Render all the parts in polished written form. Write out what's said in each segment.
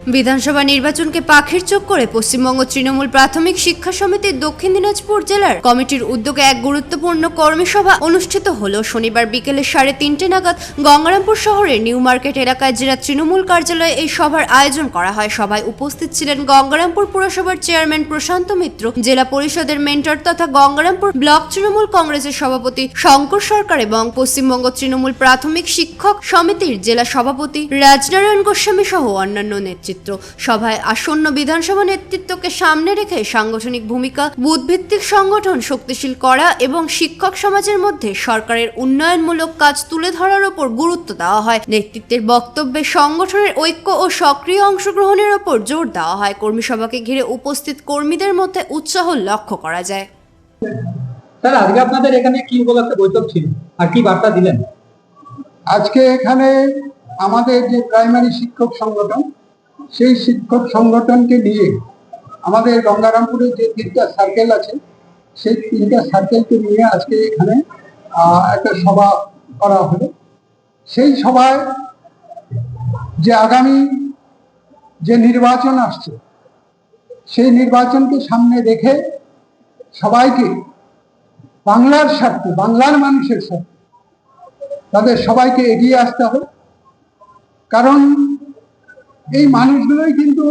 বিধানসভা নির্বাচনকে পাখির চোখ করে পশ্চিমবঙ্গ তৃণমূল প্রাথমিক শিক্ষা সমিতির দক্ষিণ দিনাজপুর জেলার কমিটির উদ্যোগে এক গুরুত্বপূর্ণ কর্মী সভা অনুষ্ঠিত হল। শনিবার বিকেলে 3:30 নাগাদ গঙ্গারামপুর শহরের নিউ মার্কেট এলাকায় জেলা তৃণমূল কার্যালয়ে এই সভার আয়োজন করা হয়। সভায় উপস্থিত ছিলেন গঙ্গারামপুর পুরসভার চেয়ারম্যান প্রশান্ত মিত্র, জেলা পরিষদের মেন্টর তথা গঙ্গারামপুর ব্লক তৃণমূল কংগ্রেসের সভাপতি শঙ্কর সরকার এবং পশ্চিমবঙ্গ তৃণমূল প্রাথমিক শিক্ষক সমিতির জেলা সভাপতি রাজনারায়ণ গোস্বামী সহ অন্যান্য নেতৃত্ব। সভায় আসন্ন বিধানসভা নেতৃত্বকে সামনে রেখে সাংগঠনিক ভূমিকা, বুথভিত্তিক সংগঠন শক্তিশালী করা এবং শিক্ষক সমাজের মধ্যে সরকারের উন্নয়নমূলক কাজ তুলে ধরার উপর গুরুত্ব দেওয়া হয়। নেতৃত্বের বক্তব্যে সংগঠনের ঐক্য ও সক্রিয় অংশগ্রহণের উপর জোর দেওয়া হয়। কর্মী সভাকে ঘিরে উপস্থিত কর্মীদের মধ্যে উৎসাহ লক্ষ্য করা যায়। স্যার, আজকে আপনাদের এখানে কি উপলক্ষে বৈঠক ছিল আর কি বার্তা দিলেন? আজকে এখানে আমাদের যে প্রাইমারি শিক্ষক সংগঠন, সেই শিক্ষক সংগঠনকে নিয়ে আমাদের গঙ্গারামপুরে যে 3টা সার্কেল আছে, সেই 3টা সার্কেলকে নিয়ে আজকে এখানে একটা সভা করা হলো। সেই সভায় যে আগামী যে নির্বাচন আসছে, সেই নির্বাচনকে সামনে রেখে সবাইকে বাংলার স্বার্থে, বাংলার মানুষের স্বার্থে তাদের সবাইকে এগিয়ে আসতে হবে। কারণ এই মানুষগুলোই কিন্তু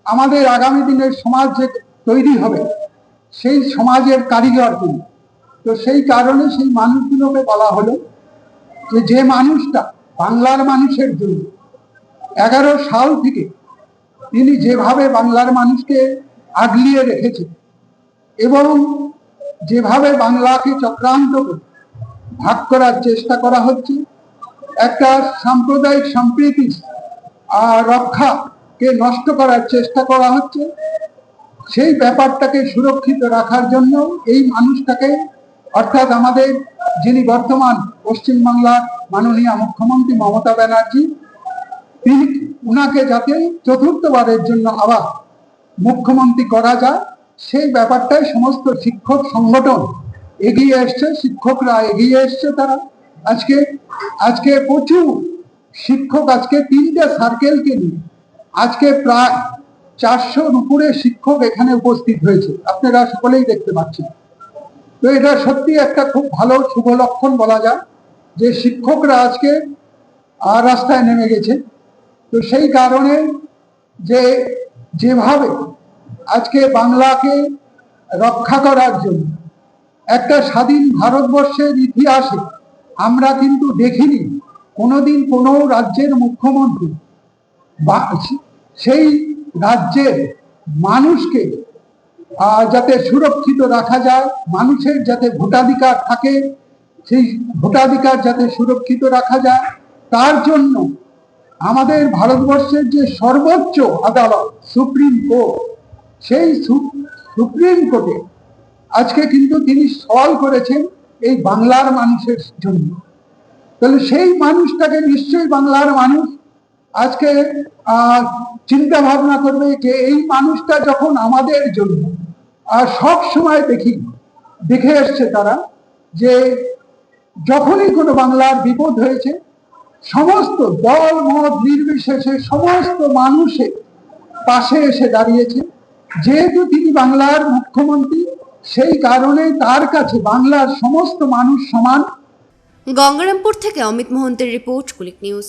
আমাদের আগামী দিনের সমাজ যে তৈরি হবে, সেই সমাজের কারিগর কিন্তু। তো সেই কারণে সেই মানুষগুলোকে বলা হলো যে মানুষটা বাংলার মানুষের জন্য 11 সাল থেকে তিনি যেভাবে বাংলার মানুষকে আগলিয়ে রেখেছে এবং যেভাবে বাংলাকে চক্রান্ত করে ভাগ করার চেষ্টা করা হচ্ছে, একটা সাম্প্রদায়িক সম্প্রীতি রক্ষাকে নষ্ট করার চেষ্টা করা হচ্ছে, সেই ব্যাপারটাকে সুরক্ষিত রাখার জন্য এই মানুষটাকে, অর্থাৎ আমাদের যিনি বর্তমান পশ্চিমবাংলার মাননীয় মুখ্যমন্ত্রী মমতা ব্যানার্জি, তিনি উনাকে যাতে চতুর্থবারের জন্য আবার মুখ্যমন্ত্রী করা যায়, সেই ব্যাপারটাই সমস্ত শিক্ষক সংগঠন এগিয়ে এসছে, শিক্ষকরা এগিয়ে এসছে। তারা আজকে প্রচুর শিক্ষক, আজকে 3টে সার্কেলকে নিয়ে আজকে প্রায় 400-র উপরে শিক্ষক এখানে উপস্থিত হয়েছে, আপনারা সকলেই দেখতে পাচ্ছেন। তো এটা সত্যি একটা খুব ভালো শুভ লক্ষণ বলা যায় যে শিক্ষকরা আজকে রাস্তায় নেমে গেছে। তো সেই কারণে যেভাবে আজকে বাংলাকে রক্ষা করার জন্য একটা স্বাধীন ভারতবর্ষের ইতিহাসে আমরা কিন্তু দেখিনি কোনোদিন কোনো রাজ্যের মুখ্যমন্ত্রী বা সেই রাজ্যের মানুষকে যাতে সুরক্ষিত রাখা যায়, মানুষের যাতে ভোটাধিকার থাকে, সেই ভোটাধিকার যাতে সুরক্ষিত রাখা যায়, তার জন্য আমাদের ভারতবর্ষের যে সর্বোচ্চ আদালত সুপ্রিম কোর্ট, সেই সুপ্রিম কোর্টে আজকে কিন্তু তিনি সওয়াল করেছেন এই বাংলার মানুষের জন্য। তাহলে সেই মানুষটাকে নিশ্চয়ই বাংলার মানুষ আজকে চিন্তা ভাবনা করবে যে এই মানুষটা যখন আমাদের জন্য সব সময় দেখে এসছে তারা, যে যখনই কোনো বাংলার বিপদ হয়েছে সমস্ত দল মত নির্বিশেষে সমস্ত মানুষের পাশে এসে দাঁড়িয়েছে। যেহেতু তিনি বাংলার মুখ্যমন্ত্রী, সেই কারণে তার কাছে বাংলার সমস্ত মানুষ সমান। গঙ্গারামপুর থেকে অমিত মোহন্তের রিপোর্ট, কুলিক নিউজ।